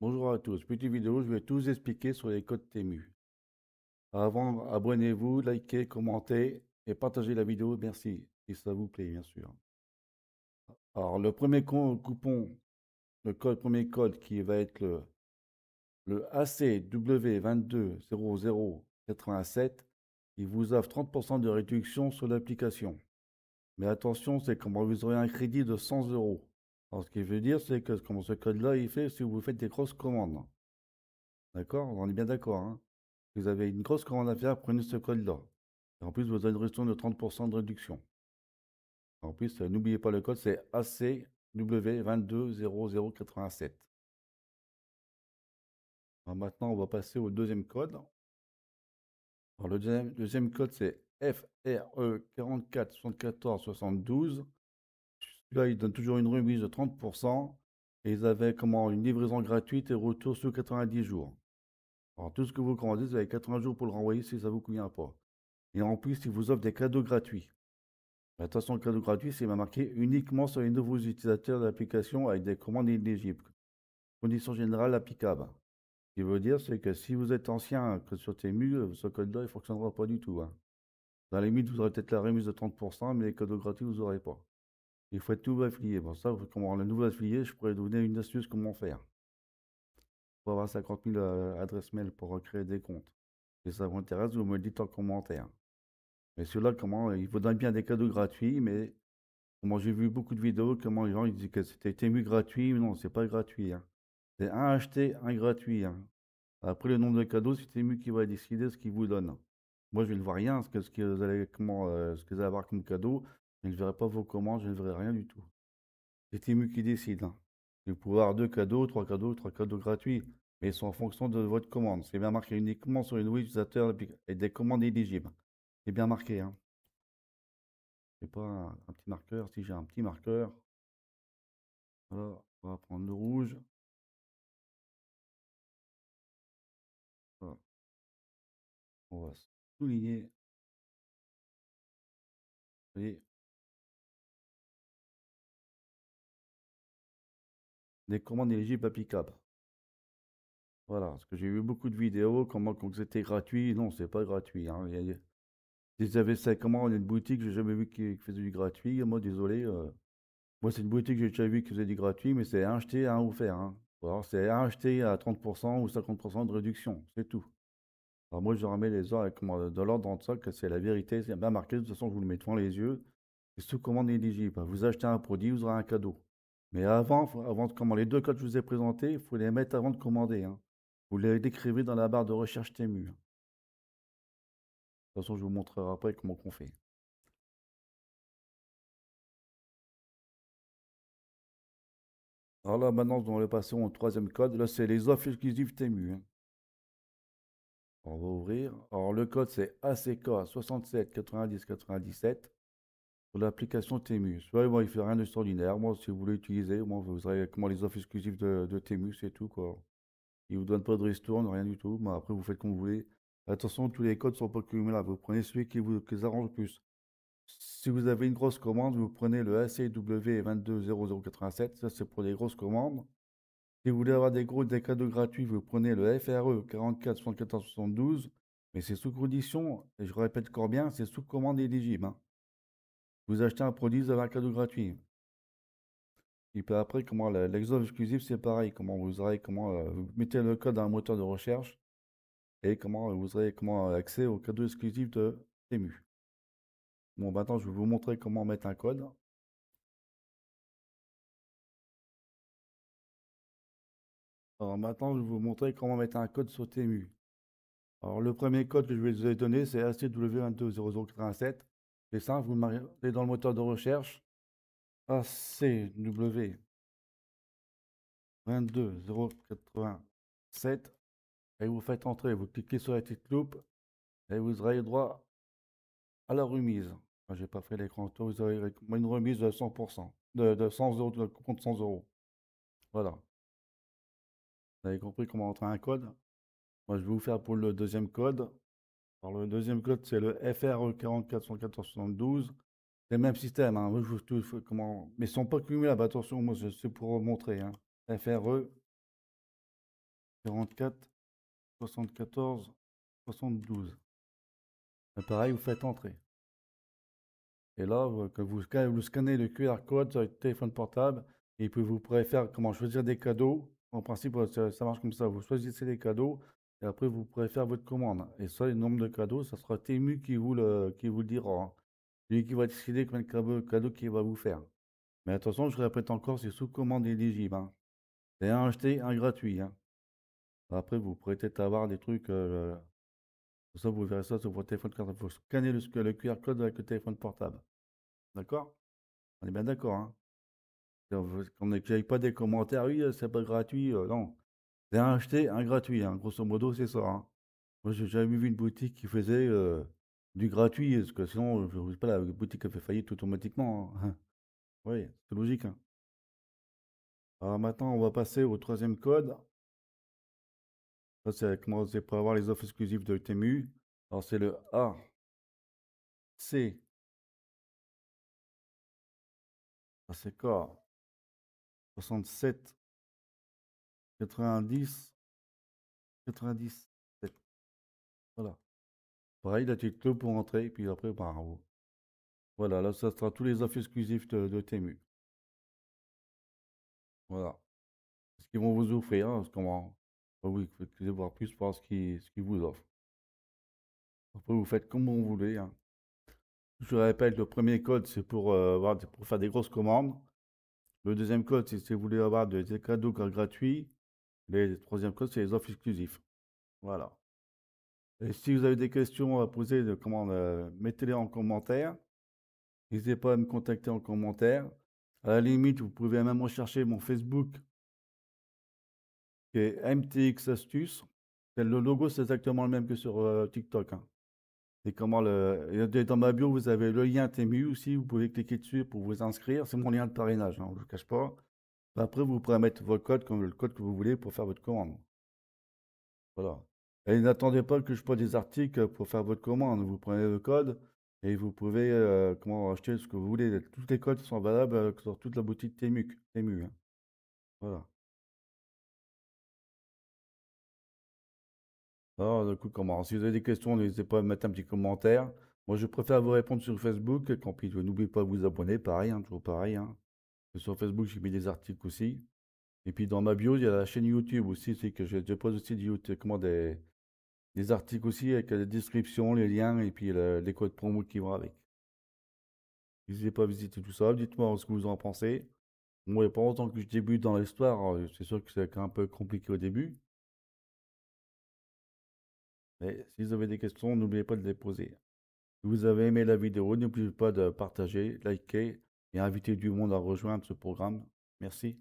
Bonjour à tous. Petite vidéo, je vais tout vous expliquer sur les codes Temu. Avant, abonnez-vous, likez, commentez et partagez la vidéo. Merci. Si ça vous plaît, bien sûr. Alors, le premier coupon, premier code qui va être le ACW220087, il vous offre 30% de réduction sur l'application. Mais attention, c'est comment vous aurez un crédit de 100 euros. Alors, ce qui veut dire, c'est que comment ce code-là, il fait si vous faites des grosses commandes. D'accord? On est bien d'accord, hein? Si vous avez une grosse commande à faire, prenez ce code-là. Et en plus, vous avez une réduction de 30% de réduction. En plus, n'oubliez pas le code, c'est ACW220087. Alors maintenant, on va passer au deuxième code. Alors le deuxième code, c'est FRE 44 74 72. Celui-là, il donne toujours une remise de 30%. Et ils avaient comment, une livraison gratuite et retour sous 90 jours. Alors tout ce que vous commandez, vous avez 80 jours pour le renvoyer si ça ne vous convient pas. Et en plus, ils vous offrent des cadeaux gratuits. Attention, le cadeau gratuit, c'est marqué uniquement sur les nouveaux utilisateurs de l'application avec des commandes éligibles. Conditions générales applicables. Ce qui veut dire, c'est que si vous êtes ancien que sur Temu, ce code-là, il ne fonctionnera pas du tout, hein. Dans la limite, vous aurez peut-être la remise de 30%, mais les cadeaux gratuits, vous n'aurez pas. Il faut être nouveau affilié. Pour ça, comment le nouveau affilié, je pourrais vous donner une astuce comment faire. Pour avoir 50 000 adresses mail pour créer des comptes. Si ça vous intéresse, vous me le dites en commentaire. Mais celui-là, comment, il vous donne bien des cadeaux gratuits, mais moi, j'ai vu beaucoup de vidéos, comment les gens ils disent que c'était Temu gratuit, mais non, c'est pas gratuit, hein. C'est un acheté, un gratuit, hein. Après, le nombre de cadeaux, c'est Temu qui va décider ce qu'il vous donne. Moi, je ne vois rien, ce que vous allez, ce que vous allez avoir comme cadeau. Je ne verrai pas vos commandes, je ne verrai rien du tout. C'est Temu qui décide, hein. Vous pouvez avoir deux cadeaux, trois cadeaux gratuits, mais ils sont en fonction de votre commande. C'est bien marqué uniquement sur les nouveaux utilisateurs et des commandes éligibles. C'est bien marqué, hein. C'est pas un petit marqueur. Si j'ai un petit marqueur, voilà, on va prendre le rouge. Voilà. On va souligner. Et les commandes éligibles applicables. Voilà, parce que j'ai vu beaucoup de vidéos, comment quand c'était gratuit. Non, c'est pas gratuit, hein. Ils avaient ça, comment, une boutique, j'ai jamais vu qui faisait du gratuit. Moi, désolé. Moi, c'est une boutique que j'ai déjà vu qui faisait du gratuit, mais c'est un acheté, un offert, hein. Alors, c'est un acheté à 30% ou 50% de réduction, c'est tout. Alors, moi, je remets les ordres dans l'ordre dans ça, que c'est la vérité, c'est bien marqué. De toute façon, je vous le mets devant les yeux. C'est sous commande éligible. Vous achetez un produit, vous aurez un cadeau. Mais avant de commander les deux codes que je vous ai présentés, il faut les mettre avant de commander, hein. Vous les décrivez dans la barre de recherche Temu, hein. De toute façon, je vous montrerai après comment on fait. Alors là, maintenant, on va passer au troisième code. Là, c'est les offres exclusives Temu, hein. On va ouvrir. Alors, le code, c'est ACK 67 90 97 pour l'application Temu. Soit, moi, il fait rien d'extraordinaire. Moi, si vous voulez utiliser, moi, vous aurez comment les offres exclusives de Temu, c'est tout, quoi. Il ne vous donne pas de ristourne, rien du tout. Mais après, vous faites comme vous voulez. Attention, tous les codes sont pas cumulables. Vous prenez celui qui vous arrange le plus. Si vous avez une grosse commande, vous prenez le ACW 220087. Ça, c'est pour les grosses commandes. Si vous voulez avoir des cadeaux gratuits, vous prenez le FRE 44 74 72. Mais c'est sous condition, et je répète encore bien, c'est sous commande éligible, hein. Vous achetez un produit, vous avez un cadeau gratuit. Et puis après, comment l'exode exclusif, c'est pareil. Comment vous aurez, vous mettez le code dans un moteur de recherche et comment vous aurez accès au cadeau exclusif de Temu. Bon, maintenant, je vais vous montrer comment mettre un code. Alors maintenant, je vais vous montrer comment mettre un code sur Temu. Alors le premier code que je vais vous donner, c'est ACW220087. C'est simple, vous le mettez dans le moteur de recherche. ACW22087. Et vous faites entrer, vous cliquez sur la petite loupe et vous aurez droit à la remise. Moi, j'ai pas fait l'écran, vous aurez une remise de 100%, de 100 euros, de compte 100 euros. Voilà. Vous avez compris comment entrer un code? Moi, je vais vous faire pour le deuxième code. Alors, le deuxième code, c'est le FRE 44 114 72. C'est le même système, hein. Moi, comment... Mais ils ne sont pas cumulables, attention, moi, c'est pour montrer, hein. FRE 44 74 72. Et pareil, vous faites entrer. Et là, que vous scannez le QR code sur votre téléphone portable, et puis vous pourrez faire comment choisir des cadeaux. En principe, ça marche comme ça. Vous choisissez les cadeaux, et après, vous pourrez faire votre commande. Et ça, le nombre de cadeaux, ça sera Temu qui vous le dira, hein. Lui qui va décider combien de cadeaux qu'il va vous faire. Mais attention, je répète encore, c'est sous commande éligible, hein. C'est un acheté, un gratuit, hein. Après, vous pourrez peut-être avoir des trucs. Ça, vous verrez ça sur votre téléphone portable. Il faut scanner le QR code avec le téléphone portable. D'accord? On est bien d'accord, hein? Qu'on n'aille pas des commentaires, oui, c'est pas gratuit. Non. C'est un acheté, un gratuit, hein. Grosso modo, c'est ça, hein. Moi, j'ai jamais vu une boutique qui faisait du gratuit, parce que sinon, je ne sais pas, la boutique a fait faillite automatiquement, hein. Oui, c'est logique, hein. Alors maintenant, on va passer au troisième code. Ça, c'est pour avoir les offres exclusives de Temu. Alors, c'est le A, C, ça c'est quoi? 67, 90, 97. Voilà. Pareil, là, tu cliques pour entrer, et puis après, par en haut. Voilà, là, ça sera tous les offres exclusifs de Temu. Voilà. Ce qu'ils vont vous offrir, hein, comment. Ah oui, vous pouvez voir plus par ce qu'ils vous offrent. Après, vous faites comme vous voulez, hein. Je répète, le premier code, c'est pour faire des grosses commandes. Le deuxième code, c'est si vous voulez avoir des cadeaux gratuits. Le troisième code, c'est les offres exclusifs. Voilà. Et si vous avez des questions à poser, mettez-les en commentaire. N'hésitez pas à me contacter en commentaire. À la limite, vous pouvez même rechercher mon Facebook, qui est MTX Astuces. Le logo, c'est exactement le même que sur TikTok, hein. Et dans ma bio, vous avez le lien Temu aussi. Vous pouvez cliquer dessus pour vous inscrire. C'est mon lien de parrainage, hein, je ne vous cache pas. Après, vous pourrez mettre votre code comme le code que vous voulez pour faire votre commande. Voilà. Et n'attendez pas que je pose des articles pour faire votre commande. Vous prenez le code et vous pouvez acheter ce que vous voulez. Tous les codes sont valables sur toute la boutique Temu, hein. Voilà. Alors, du coup, si vous avez des questions, n'hésitez pas à mettre un petit commentaire. Moi, je préfère vous répondre sur Facebook. Puis, n'oubliez pas de vous abonner, pareil, hein, toujours pareil, hein. Sur Facebook, j'ai mis des articles aussi. Et puis, dans ma bio, il y a la chaîne YouTube aussi. C'est que je pose aussi des articles aussi avec les descriptions, les liens et puis les codes promo qui vont avec. N'hésitez pas à visiter tout ça. Dites-moi ce que vous en pensez. Moi, il n'y a pas longtemps que je débute dans l'histoire. C'est sûr que c'est un peu compliqué au début. Mais si vous avez des questions, n'oubliez pas de les poser. Si vous avez aimé la vidéo, n'oubliez pas de partager, liker et inviter du monde à rejoindre ce programme. Merci.